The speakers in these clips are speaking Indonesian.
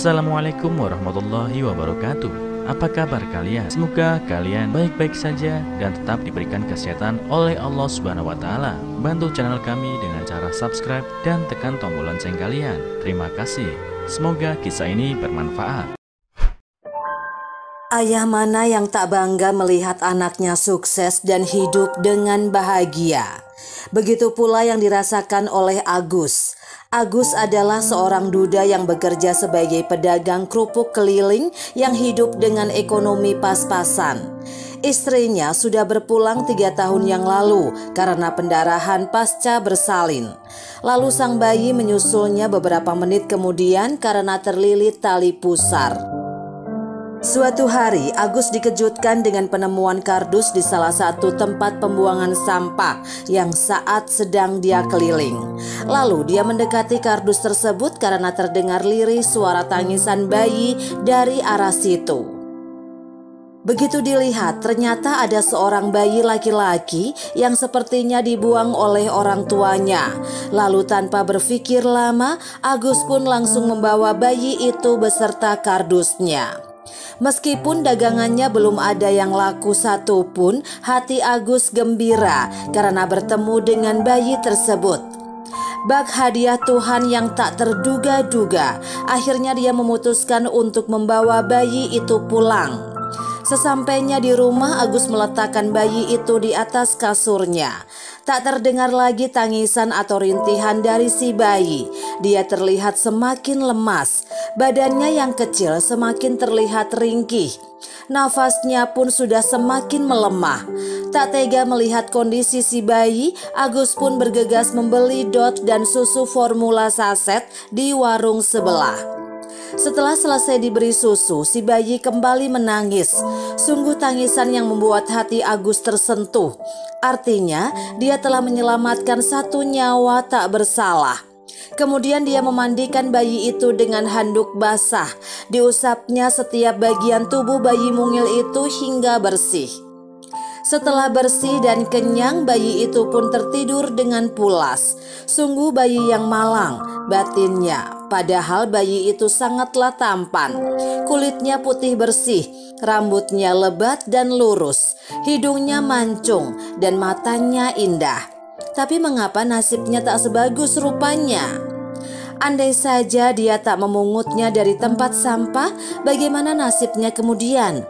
Assalamualaikum warahmatullahi wabarakatuh. Apa kabar kalian? Semoga kalian baik-baik saja dan tetap diberikan kesehatan oleh Allah Subhanahu wa Ta'ala. Bantu channel kami dengan cara subscribe dan tekan tombol lonceng kalian. Terima kasih. Semoga kisah ini bermanfaat. Ayah mana yang tak bangga melihat anaknya sukses dan hidup dengan bahagia? Begitu pula yang dirasakan oleh Agus. Agus adalah seorang duda yang bekerja sebagai pedagang kerupuk keliling yang hidup dengan ekonomi pas-pasan. Istrinya sudah berpulang 3 tahun yang lalu karena pendarahan pasca bersalin. Lalu sang bayi menyusulnya beberapa menit kemudian karena terlilit tali pusar. Suatu hari, Agus dikejutkan dengan penemuan kardus di salah satu tempat pembuangan sampah yang saat sedang dia keliling. Lalu dia mendekati kardus tersebut karena terdengar lirih suara tangisan bayi dari arah situ. Begitu dilihat, ternyata ada seorang bayi laki-laki yang sepertinya dibuang oleh orang tuanya. Lalu tanpa berpikir lama, Agus pun langsung membawa bayi itu beserta kardusnya. Meskipun dagangannya belum ada yang laku satupun, hati Agus gembira karena bertemu dengan bayi tersebut. Bak hadiah Tuhan yang tak terduga-duga, akhirnya dia memutuskan untuk membawa bayi itu pulang. Sesampainya di rumah, Agus meletakkan bayi itu di atas kasurnya. Tak terdengar lagi tangisan atau rintihan dari si bayi. Dia terlihat semakin lemas. Badannya yang kecil semakin terlihat ringkih. Nafasnya pun sudah semakin melemah. Tak tega melihat kondisi si bayi, Agus pun bergegas membeli dot dan susu formula saset di warung sebelah. Setelah selesai diberi susu, si bayi kembali menangis. Sungguh tangisan yang membuat hati Agus tersentuh. Artinya, dia telah menyelamatkan satu nyawa tak bersalah. Kemudian dia memandikan bayi itu dengan handuk basah. Diusapnya setiap bagian tubuh bayi mungil itu hingga bersih. Setelah bersih dan kenyang, bayi itu pun tertidur dengan pulas. Sungguh bayi yang malang batinnya. Padahal bayi itu sangatlah tampan. Kulitnya putih bersih, rambutnya lebat dan lurus, hidungnya mancung dan matanya indah. Tapi mengapa nasibnya tak sebagus rupanya? Andai saja dia tak memungutnya dari tempat sampah, bagaimana nasibnya kemudian?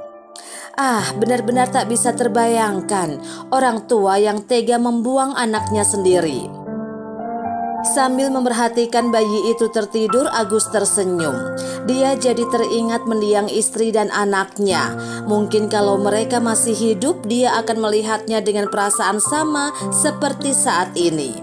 Benar-benar tak bisa terbayangkan orang tua yang tega membuang anaknya sendiri. Sambil memerhatikan bayi itu tertidur, Agus tersenyum. Dia jadi teringat mendiang istri dan anaknya. Mungkin kalau mereka masih hidup, dia akan melihatnya dengan perasaan sama seperti saat ini.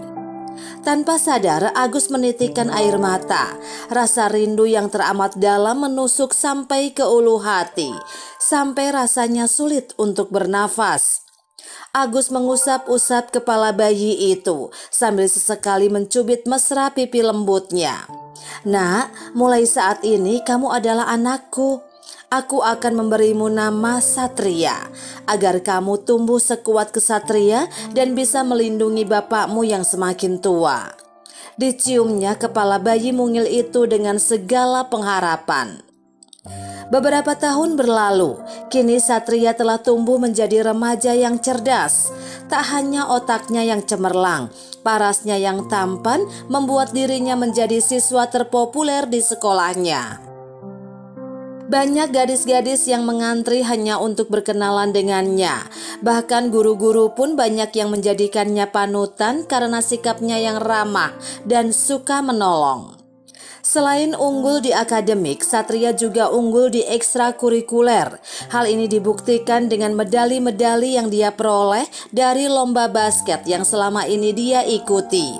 Tanpa sadar, Agus menitikkan air mata. Rasa rindu yang teramat dalam menusuk sampai ke ulu hati, sampai rasanya sulit untuk bernafas. Agus mengusap-usap kepala bayi itu sambil sesekali mencubit mesra pipi lembutnya. "Nak, mulai saat ini kamu adalah anakku. Aku akan memberimu nama Satria, agar kamu tumbuh sekuat kesatria dan bisa melindungi bapakmu yang semakin tua." Diciumnya kepala bayi mungil itu dengan segala pengharapan. Beberapa tahun berlalu, kini Satria telah tumbuh menjadi remaja yang cerdas. Tak hanya otaknya yang cemerlang, parasnya yang tampan membuat dirinya menjadi siswa terpopuler di sekolahnya. Banyak gadis-gadis yang mengantri hanya untuk berkenalan dengannya. Bahkan guru-guru pun banyak yang menjadikannya panutan karena sikapnya yang ramah dan suka menolong. Selain unggul di akademik, Satria juga unggul di ekstrakurikuler. Hal ini dibuktikan dengan medali-medali yang dia peroleh dari lomba basket yang selama ini dia ikuti.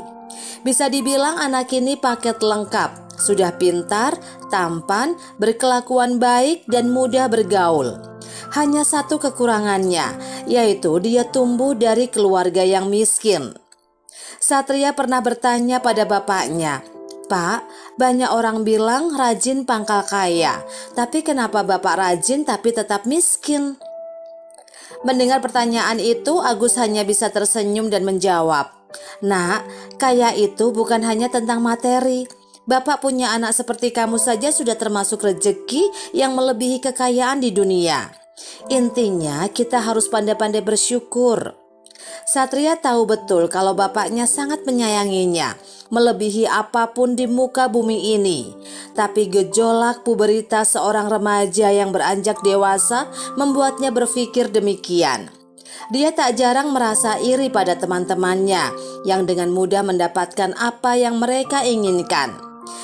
Bisa dibilang anak ini paket lengkap. Sudah pintar, tampan, berkelakuan baik, dan mudah bergaul. Hanya satu kekurangannya, yaitu dia tumbuh dari keluarga yang miskin. Satria pernah bertanya pada bapaknya, "Pak, banyak orang bilang rajin pangkal kaya, tapi kenapa bapak rajin tapi tetap miskin?" Mendengar pertanyaan itu, Agus hanya bisa tersenyum dan menjawab, "Nak, kaya itu bukan hanya tentang materi. Bapak punya anak seperti kamu saja sudah termasuk rezeki yang melebihi kekayaan di dunia. Intinya kita harus pandai-pandai bersyukur. Satria tahu betul kalau bapaknya sangat menyayanginya, melebihi apapun di muka bumi ini. Tapi gejolak pubertas seorang remaja yang beranjak dewasa membuatnya berpikir demikian. Dia tak jarang merasa iri pada teman-temannya yang dengan mudah mendapatkan apa yang mereka inginkan.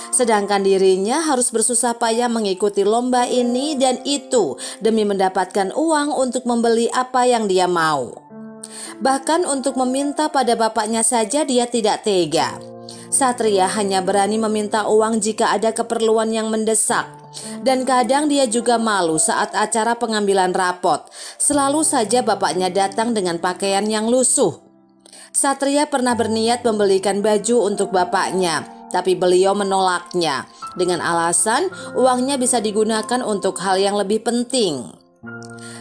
Sedangkan dirinya harus bersusah payah mengikuti lomba ini dan itu demi mendapatkan uang untuk membeli apa yang dia mau. Bahkan untuk meminta pada bapaknya saja dia tidak tega. Satria hanya berani meminta uang jika ada keperluan yang mendesak. Dan kadang dia juga malu saat acara pengambilan rapot. Selalu saja bapaknya datang dengan pakaian yang lusuh. Satria pernah berniat membelikan baju untuk bapaknya, tapi beliau menolaknya dengan alasan uangnya bisa digunakan untuk hal yang lebih penting.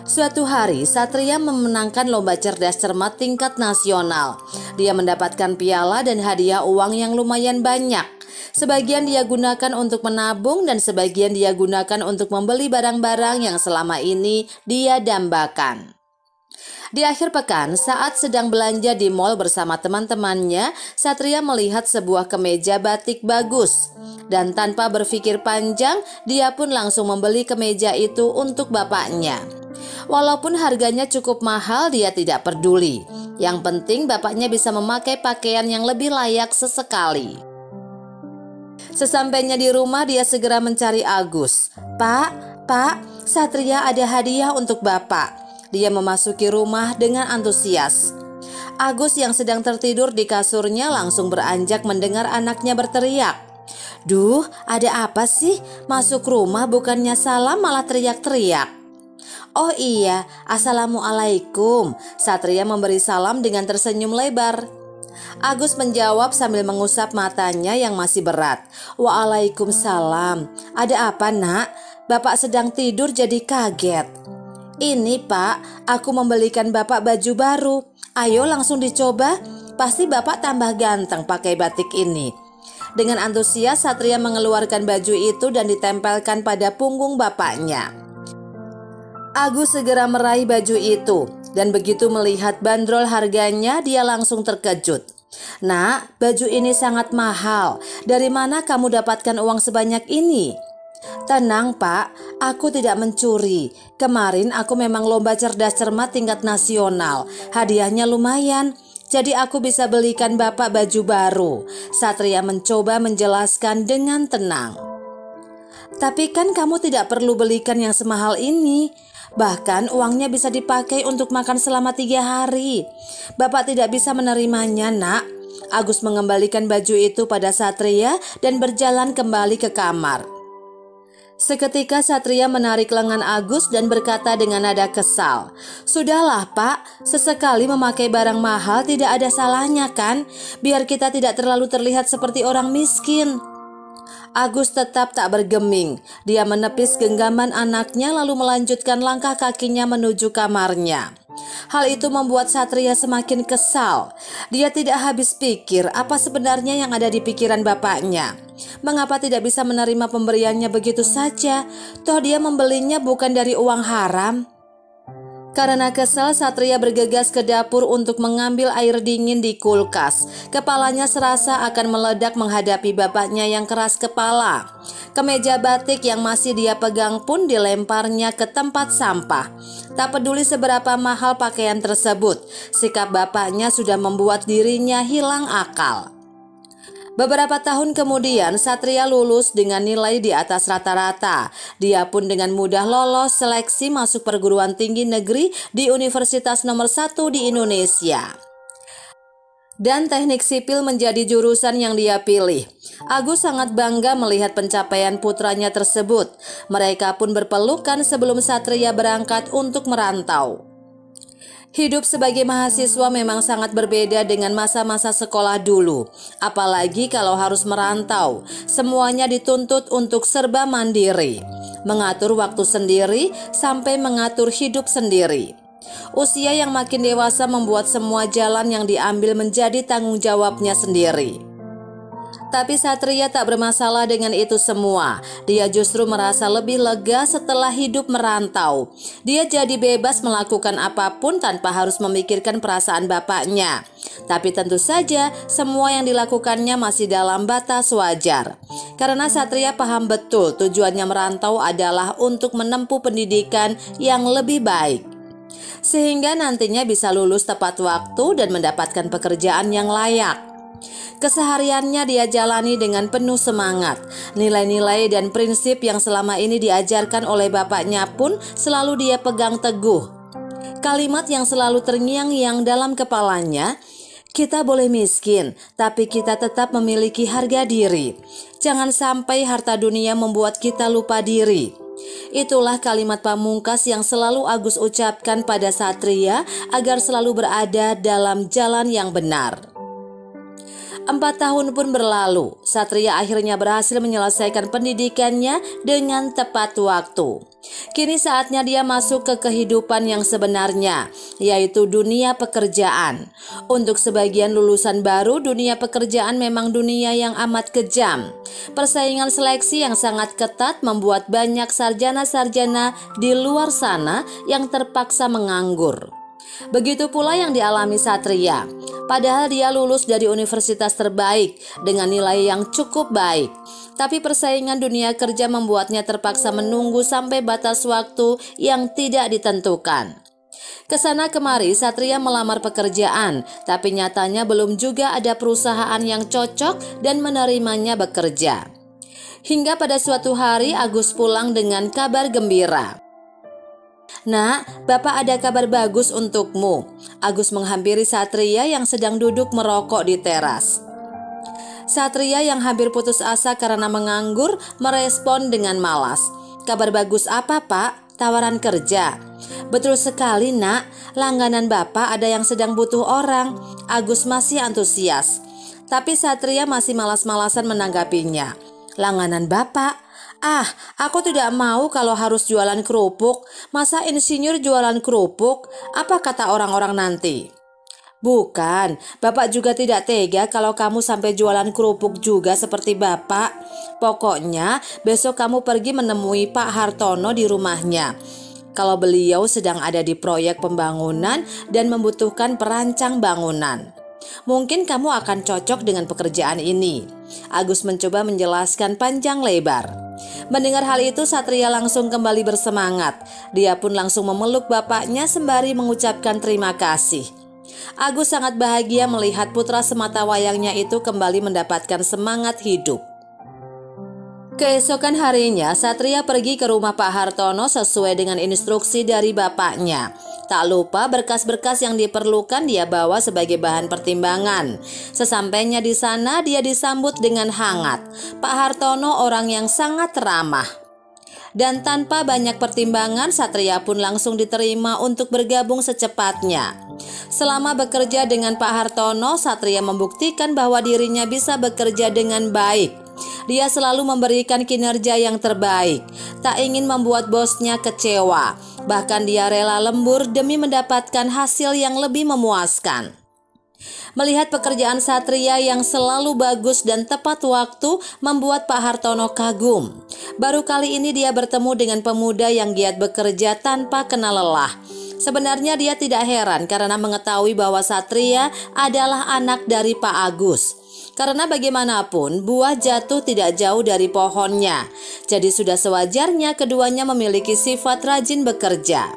Suatu hari Satria memenangkan lomba cerdas cermat tingkat nasional. Dia mendapatkan piala dan hadiah uang yang lumayan banyak. Sebagian dia gunakan untuk menabung dan sebagian dia gunakan untuk membeli barang-barang yang selama ini dia dambakan. Di akhir pekan, saat sedang belanja di mal bersama teman-temannya, Satria melihat sebuah kemeja batik bagus. Dan tanpa berpikir panjang, dia pun langsung membeli kemeja itu untuk bapaknya. Walaupun harganya cukup mahal, dia tidak peduli. Yang penting bapaknya bisa memakai pakaian yang lebih layak sesekali. Sesampainya di rumah, dia segera mencari Agus. Pak, Satria ada hadiah untuk Bapak. Dia memasuki rumah dengan antusias. Agus yang sedang tertidur di kasurnya langsung beranjak mendengar anaknya berteriak. Duh, ada apa sih? Masuk rumah bukannya salam malah teriak-teriak. Oh iya, Assalamualaikum. Satria memberi salam dengan tersenyum lebar. Agus menjawab sambil mengusap matanya yang masih berat. Waalaikumsalam. Ada apa nak? Bapak sedang tidur jadi kaget. Ini Pak, aku membelikan Bapak baju baru. Ayo langsung dicoba. Pasti Bapak tambah ganteng pakai batik ini. Dengan antusias Satria mengeluarkan baju itu dan ditempelkan pada punggung bapaknya. Agus segera meraih baju itu dan begitu melihat bandrol harganya dia langsung terkejut. Nak, baju ini sangat mahal. Dari mana kamu dapatkan uang sebanyak ini? Tenang Pak, aku tidak mencuri. Kemarin aku memang lomba cerdas cermat tingkat nasional. Hadiahnya lumayan, jadi aku bisa belikan Bapak baju baru. Satria mencoba menjelaskan dengan tenang. Tapi kan kamu tidak perlu belikan yang semahal ini. Bahkan uangnya bisa dipakai untuk makan selama 3 hari. Bapak tidak bisa menerimanya nak. Agus mengembalikan baju itu pada Satria dan berjalan kembali ke kamar. Seketika Satria menarik lengan Agus dan berkata dengan nada kesal, "Sudahlah Pak, sesekali memakai barang mahal tidak ada salahnya kan? Biar kita tidak terlalu terlihat seperti orang miskin." Agus tetap tak bergeming. Dia menepis genggaman anaknya lalu melanjutkan langkah kakinya menuju kamarnya. Hal itu membuat Satria semakin kesal. Dia tidak habis pikir apa sebenarnya yang ada di pikiran bapaknya. Mengapa tidak bisa menerima pemberiannya begitu saja? Toh dia membelinya bukan dari uang haram. Karena kesal, Satria bergegas ke dapur untuk mengambil air dingin di kulkas. Kepalanya serasa akan meledak menghadapi bapaknya yang keras kepala. Kemeja batik yang masih dia pegang pun dilemparnya ke tempat sampah. Tak peduli seberapa mahal pakaian tersebut, sikap bapaknya sudah membuat dirinya hilang akal. Beberapa tahun kemudian Satria lulus dengan nilai di atas rata-rata. Dia pun dengan mudah lolos seleksi masuk perguruan tinggi negeri di universitas nomor 1 di Indonesia. Dan teknik sipil menjadi jurusan yang dia pilih. Agus sangat bangga melihat pencapaian putranya tersebut. Mereka pun berpelukan sebelum Satria berangkat untuk merantau. Hidup sebagai mahasiswa memang sangat berbeda dengan masa-masa sekolah dulu. Apalagi kalau harus merantau, semuanya dituntut untuk serba mandiri. Mengatur waktu sendiri sampai mengatur hidup sendiri. Usia yang makin dewasa membuat semua jalan yang diambil menjadi tanggung jawabnya sendiri. Tapi Satria tak bermasalah dengan itu semua. Dia justru merasa lebih lega setelah hidup merantau. Dia jadi bebas melakukan apapun tanpa harus memikirkan perasaan bapaknya. Tapi tentu saja semua yang dilakukannya masih dalam batas wajar. Karena Satria paham betul tujuannya merantau adalah untuk menempuh pendidikan yang lebih baik, sehingga nantinya bisa lulus tepat waktu dan mendapatkan pekerjaan yang layak. Kesehariannya dia jalani dengan penuh semangat. Nilai-nilai dan prinsip yang selama ini diajarkan oleh bapaknya pun selalu dia pegang teguh. Kalimat yang selalu terngiang-ngiang dalam kepalanya, kita boleh miskin, tapi kita tetap memiliki harga diri. Jangan sampai harta dunia membuat kita lupa diri. Itulah kalimat pamungkas yang selalu Agus ucapkan pada Satria agar selalu berada dalam jalan yang benar. 4 tahun pun berlalu, Satria akhirnya berhasil menyelesaikan pendidikannya dengan tepat waktu. Kini saatnya dia masuk ke kehidupan yang sebenarnya, yaitu dunia pekerjaan. Untuk sebagian lulusan baru, dunia pekerjaan memang dunia yang amat kejam. Persaingan seleksi yang sangat ketat membuat banyak sarjana-sarjana di luar sana yang terpaksa menganggur. Begitu pula yang dialami Satria. Padahal dia lulus dari universitas terbaik dengan nilai yang cukup baik. Tapi persaingan dunia kerja membuatnya terpaksa menunggu sampai batas waktu yang tidak ditentukan. Kesana kemari Satria melamar pekerjaan, tapi nyatanya belum juga ada perusahaan yang cocok dan menerimanya bekerja. Hingga pada suatu hari Agus pulang dengan kabar gembira. Nak, Bapak ada kabar bagus untukmu. Agus menghampiri Satria yang sedang duduk merokok di teras. Satria yang hampir putus asa karena menganggur merespon dengan malas. Kabar bagus apa, Pak? Tawaran kerja. Betul sekali, Nak. Langganan Bapak ada yang sedang butuh orang. Agus masih antusias. Tapi Satria masih malas-malasan menanggapinya. Langganan Bapak? Ah, aku tidak mau kalau harus jualan kerupuk. Masa insinyur jualan kerupuk? Apa kata orang-orang nanti? Bukan, Bapak juga tidak tega kalau kamu sampai jualan kerupuk juga seperti Bapak. Pokoknya besok kamu pergi menemui Pak Hartono di rumahnya. Kalau beliau sedang ada di proyek pembangunan dan membutuhkan perancang bangunan. Mungkin kamu akan cocok dengan pekerjaan ini. Agus mencoba menjelaskan panjang lebar. Mendengar hal itu Satria langsung kembali bersemangat. Dia pun langsung memeluk bapaknya sembari mengucapkan terima kasih. Agus sangat bahagia melihat putra semata wayangnya itu kembali mendapatkan semangat hidup. Keesokan harinya Satria pergi ke rumah Pak Hartono sesuai dengan instruksi dari bapaknya. Tak lupa berkas-berkas yang diperlukan dia bawa sebagai bahan pertimbangan. Sesampainya di sana dia disambut dengan hangat. Pak Hartono orang yang sangat ramah. Dan tanpa banyak pertimbangan Satria pun langsung diterima untuk bergabung secepatnya. Selama bekerja dengan Pak Hartono, Satria membuktikan bahwa dirinya bisa bekerja dengan baik. Dia selalu memberikan kinerja yang terbaik, tak ingin membuat bosnya kecewa. Bahkan dia rela lembur demi mendapatkan hasil yang lebih memuaskan. Melihat pekerjaan Satria yang selalu bagus dan tepat waktu membuat Pak Hartono kagum. Baru kali ini dia bertemu dengan pemuda yang giat bekerja tanpa kenal lelah. Sebenarnya dia tidak heran karena mengetahui bahwa Satria adalah anak dari Pak Agus. Karena bagaimanapun buah jatuh tidak jauh dari pohonnya. Jadi sudah sewajarnya keduanya memiliki sifat rajin bekerja.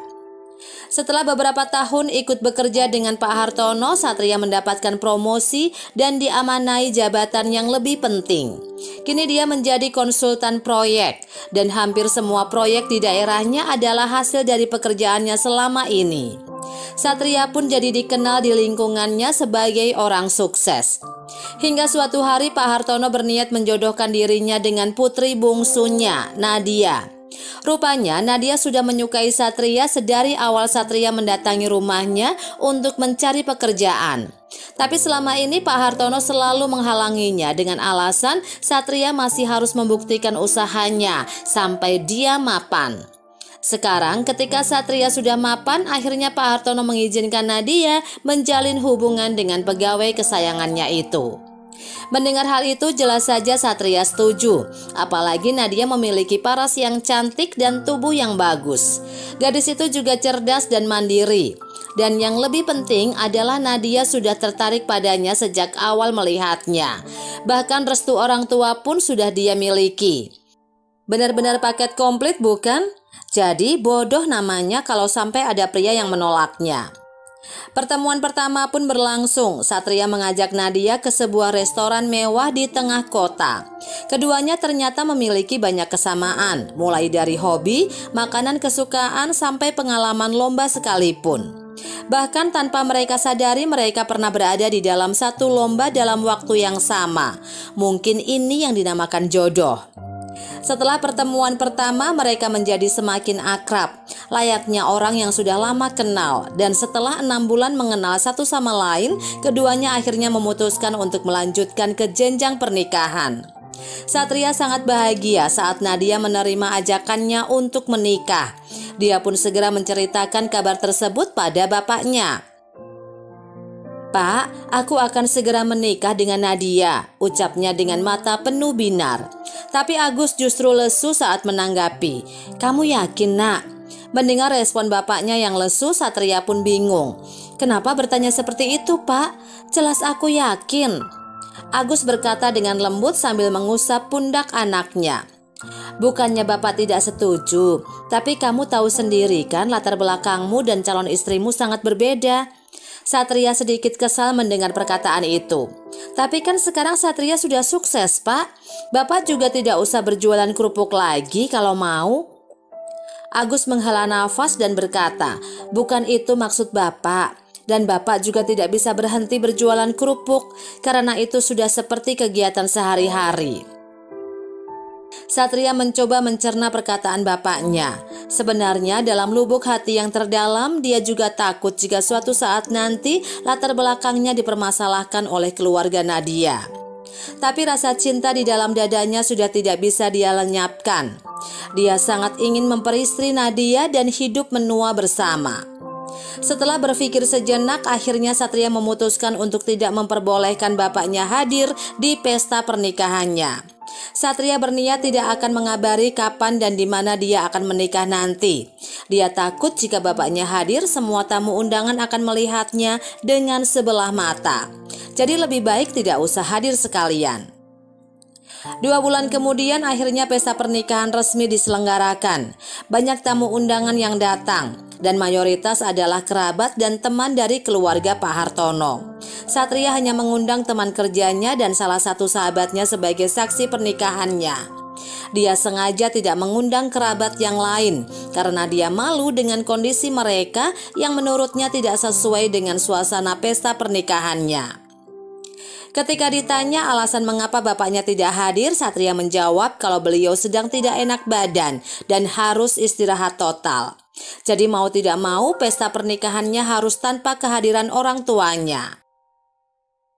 Setelah beberapa tahun ikut bekerja dengan Pak Hartono, Satria mendapatkan promosi dan diamanai jabatan yang lebih penting. Kini dia menjadi konsultan proyek dan hampir semua proyek di daerahnya adalah hasil dari pekerjaannya selama ini. Satria pun jadi dikenal di lingkungannya sebagai orang sukses. Hingga suatu hari Pak Hartono berniat menjodohkan dirinya dengan putri bungsunya, Nadia. Rupanya Nadia sudah menyukai Satria sedari awal Satria mendatangi rumahnya untuk mencari pekerjaan. Tapi selama ini Pak Hartono selalu menghalanginya dengan alasan Satria masih harus membuktikan usahanya sampai dia mapan. Sekarang ketika Satria sudah mapan, akhirnya Pak Hartono mengizinkan Nadia menjalin hubungan dengan pegawai kesayangannya itu. Mendengar hal itu jelas saja Satria setuju. Apalagi Nadia memiliki paras yang cantik dan tubuh yang bagus. Gadis itu juga cerdas dan mandiri. Dan yang lebih penting adalah Nadia sudah tertarik padanya sejak awal melihatnya. Bahkan restu orang tua pun sudah dia miliki. Benar-benar paket komplit bukan? Jadi bodoh namanya kalau sampai ada pria yang menolaknya. Pertemuan pertama pun berlangsung. Satria mengajak Nadia ke sebuah restoran mewah di tengah kota. Keduanya ternyata memiliki banyak kesamaan, mulai dari hobi, makanan kesukaan, sampai pengalaman lomba sekalipun. Bahkan tanpa mereka sadari mereka pernah berada di dalam satu lomba dalam waktu yang sama. Mungkin ini yang dinamakan jodoh. Setelah pertemuan pertama mereka menjadi semakin akrab, layaknya orang yang sudah lama kenal. Dan setelah 6 bulan mengenal satu sama lain, keduanya akhirnya memutuskan untuk melanjutkan ke jenjang pernikahan. Satria sangat bahagia saat Nadia menerima ajakannya untuk menikah. Dia pun segera menceritakan kabar tersebut pada bapaknya. "Pak, aku akan segera menikah dengan Nadia," ucapnya dengan mata penuh binar. Tapi Agus justru lesu saat menanggapi. "Kamu yakin, Nak?" Mendengar respon bapaknya yang lesu, Satria pun bingung. "Kenapa bertanya seperti itu, Pak? Jelas aku yakin." Agus berkata dengan lembut sambil mengusap pundak anaknya. "Bukannya Bapak tidak setuju, tapi kamu tahu sendiri kan latar belakangmu dan calon istrimu sangat berbeda." Satria sedikit kesal mendengar perkataan itu. "Tapi kan sekarang Satria sudah sukses, Pak. Bapak juga tidak usah berjualan kerupuk lagi kalau mau." Agus menghela nafas dan berkata, "Bukan itu maksud Bapak. Dan Bapak juga tidak bisa berhenti berjualan kerupuk, karena itu sudah seperti kegiatan sehari-hari." Satria mencoba mencerna perkataan bapaknya. Sebenarnya dalam lubuk hati yang terdalam dia juga takut jika suatu saat nanti latar belakangnya dipermasalahkan oleh keluarga Nadia. Tapi rasa cinta di dalam dadanya sudah tidak bisa dia lenyapkan. Dia sangat ingin memperistri Nadia dan hidup menua bersama. Setelah berpikir sejenak, akhirnya Satria memutuskan untuk tidak memperbolehkan bapaknya hadir di pesta pernikahannya. Satria berniat tidak akan mengabari kapan dan di mana dia akan menikah nanti. Dia takut jika bapaknya hadir, semua tamu undangan akan melihatnya dengan sebelah mata. Jadi lebih baik tidak usah hadir sekalian. 2 bulan kemudian akhirnya pesta pernikahan resmi diselenggarakan. Banyak tamu undangan yang datang dan mayoritas adalah kerabat dan teman dari keluarga Pak Hartono. Satria hanya mengundang teman kerjanya dan salah satu sahabatnya sebagai saksi pernikahannya. Dia sengaja tidak mengundang kerabat yang lain karena dia malu dengan kondisi mereka yang menurutnya tidak sesuai dengan suasana pesta pernikahannya. Ketika ditanya alasan mengapa bapaknya tidak hadir, Satria menjawab kalau beliau sedang tidak enak badan dan harus istirahat total. Jadi mau tidak mau pesta pernikahannya harus tanpa kehadiran orang tuanya.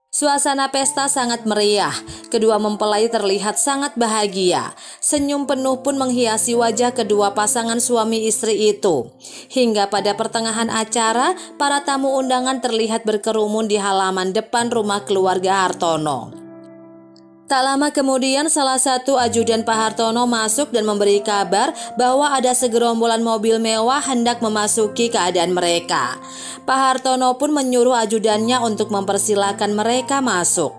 Suasana pesta sangat meriah. Kedua mempelai terlihat sangat bahagia. Senyum penuh pun menghiasi wajah kedua pasangan suami istri itu. Hingga pada pertengahan acara, para tamu undangan terlihat berkerumun di halaman depan rumah keluarga Hartono. Tak lama kemudian salah satu ajudan Pak Hartono masuk dan memberi kabar bahwa ada segerombolan mobil mewah hendak memasuki keadaan mereka. Pak Hartono pun menyuruh ajudannya untuk mempersilahkan mereka masuk.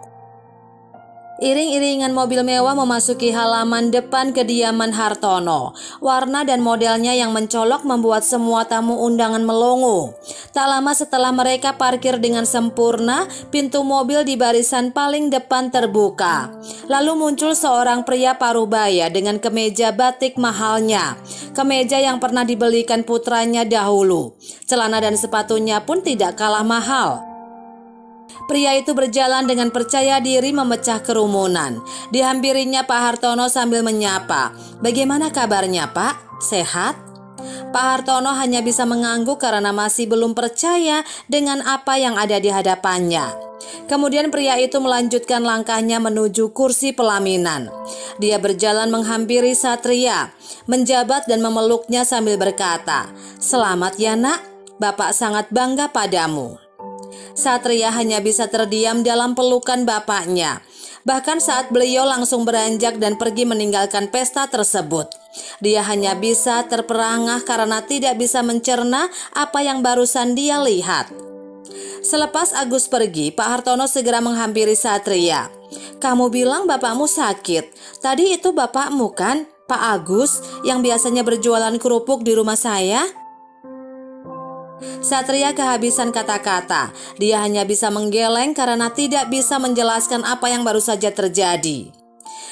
Iring-iringan mobil mewah memasuki halaman depan kediaman Hartono. Warna dan modelnya yang mencolok membuat semua tamu undangan melongo. Tak lama setelah mereka parkir dengan sempurna, pintu mobil di barisan paling depan terbuka. Lalu muncul seorang pria parubaya dengan kemeja batik mahalnya. Kemeja yang pernah dibelikan putranya dahulu. Celana dan sepatunya pun tidak kalah mahal. Pria itu berjalan dengan percaya diri memecah kerumunan. Dihampirinya Pak Hartono sambil menyapa. "Bagaimana kabarnya, Pak? Sehat?" Pak Hartono hanya bisa mengangguk karena masih belum percaya dengan apa yang ada di hadapannya. Kemudian pria itu melanjutkan langkahnya menuju kursi pelaminan. Dia berjalan menghampiri Satria, menjabat dan memeluknya sambil berkata, "Selamat ya nak, Bapak sangat bangga padamu." Satria hanya bisa terdiam dalam pelukan bapaknya. Bahkan saat beliau langsung beranjak dan pergi meninggalkan pesta tersebut, dia hanya bisa terperangah karena tidak bisa mencerna apa yang barusan dia lihat. Selepas Agus pergi, Pak Hartono segera menghampiri Satria. "Kamu bilang bapakmu sakit. Tadi itu bapakmu kan, Pak Agus, yang biasanya berjualan kerupuk di rumah saya?" Satria kehabisan kata-kata. Dia hanya bisa menggeleng karena tidak bisa menjelaskan apa yang baru saja terjadi.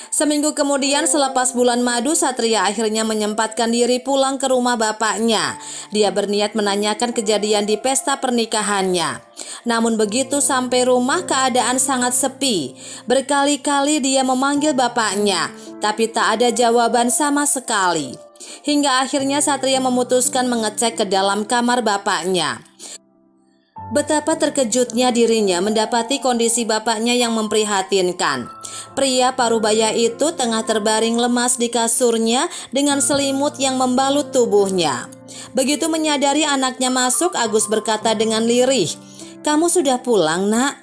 Seminggu kemudian selepas bulan madu, Satria akhirnya menyempatkan diri pulang ke rumah bapaknya. Dia berniat menanyakan kejadian di pesta pernikahannya. Namun begitu sampai rumah, keadaan sangat sepi. Berkali-kali dia memanggil bapaknya, tapi tak ada jawaban sama sekali. Hingga akhirnya Satria memutuskan mengecek ke dalam kamar bapaknya. Betapa terkejutnya dirinya mendapati kondisi bapaknya yang memprihatinkan. Pria parubaya itu tengah terbaring lemas di kasurnya dengan selimut yang membalut tubuhnya. Begitu menyadari anaknya masuk, Agus berkata dengan lirih, "Kamu sudah pulang, Nak?"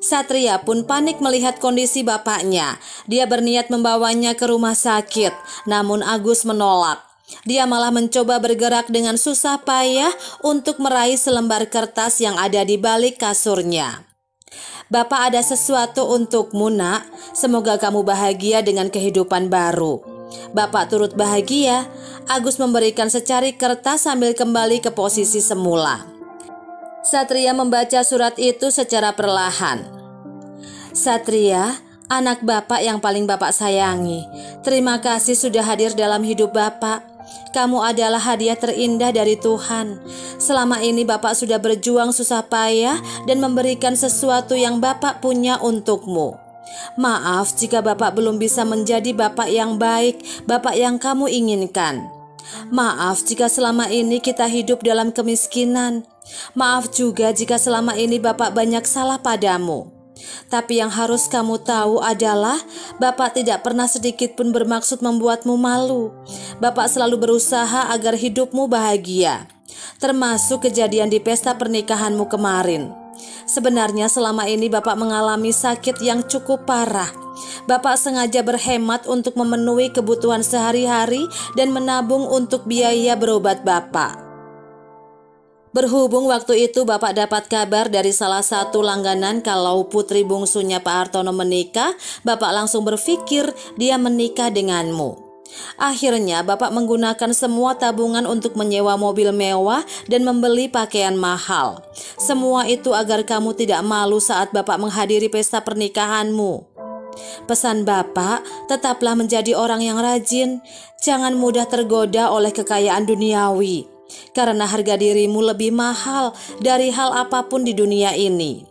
Satria pun panik melihat kondisi bapaknya. Dia berniat membawanya ke rumah sakit, namun Agus menolak. Dia malah mencoba bergerak dengan susah payah untuk meraih selembar kertas yang ada di balik kasurnya. "Bapak ada sesuatu untukmu, Nak. Semoga kamu bahagia dengan kehidupan baru." Bapak turut bahagia. Agus memberikan secari kertas sambil kembali ke posisi semula. Satria membaca surat itu secara perlahan. "Satria, anak Bapak yang paling Bapak sayangi. Terima kasih sudah hadir dalam hidup Bapak. Kamu adalah hadiah terindah dari Tuhan. Selama ini Bapak sudah berjuang susah payah dan memberikan sesuatu yang Bapak punya untukmu. Maaf jika Bapak belum bisa menjadi Bapak yang baik, Bapak yang kamu inginkan. Maaf jika selama ini kita hidup dalam kemiskinan. Maaf juga jika selama ini Bapak banyak salah padamu. Tapi yang harus kamu tahu adalah Bapak tidak pernah sedikit pun bermaksud membuatmu malu. Bapak selalu berusaha agar hidupmu bahagia, termasuk kejadian di pesta pernikahanmu kemarin. Sebenarnya selama ini Bapak mengalami sakit yang cukup parah. Bapak sengaja berhemat untuk memenuhi kebutuhan sehari-hari dan menabung untuk biaya berobat Bapak. Berhubung waktu itu Bapak dapat kabar dari salah satu langganan kalau putri bungsunya Pak Hartono menikah, Bapak langsung berpikir dia menikah denganmu. Akhirnya Bapak menggunakan semua tabungan untuk menyewa mobil mewah dan membeli pakaian mahal. Semua itu agar kamu tidak malu saat Bapak menghadiri pesta pernikahanmu. Pesan Bapak, tetaplah menjadi orang yang rajin. Jangan mudah tergoda oleh kekayaan duniawi, karena harga dirimu lebih mahal dari hal apapun di dunia ini.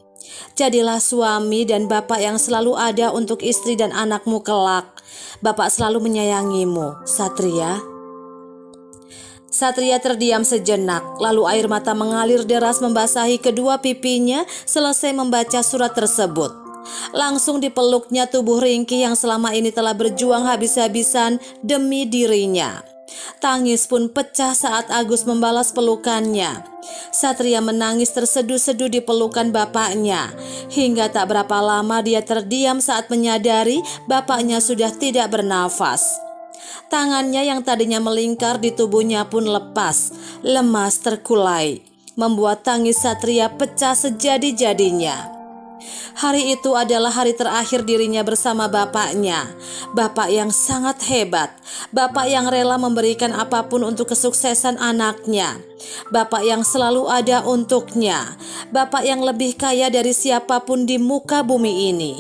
Jadilah suami dan bapak yang selalu ada untuk istri dan anakmu kelak. Bapak selalu menyayangimu, Satria." Satria terdiam sejenak, lalu air mata mengalir deras membasahi kedua pipinya selesai membaca surat tersebut. Langsung dipeluknya tubuh ringkih yang selama ini telah berjuang habis-habisan demi dirinya. Tangis pun pecah saat Agus membalas pelukannya. Satria menangis terseduh-seduh di pelukan bapaknya. Hingga tak berapa lama dia terdiam saat menyadari bapaknya sudah tidak bernafas. Tangannya yang tadinya melingkar di tubuhnya pun lepas, lemas terkulai, membuat tangis Satria pecah sejadi-jadinya. Hari itu adalah hari terakhir dirinya bersama bapaknya. Bapak yang sangat hebat. Bapak yang rela memberikan apapun untuk kesuksesan anaknya. Bapak yang selalu ada untuknya. Bapak yang lebih kaya dari siapapun di muka bumi ini.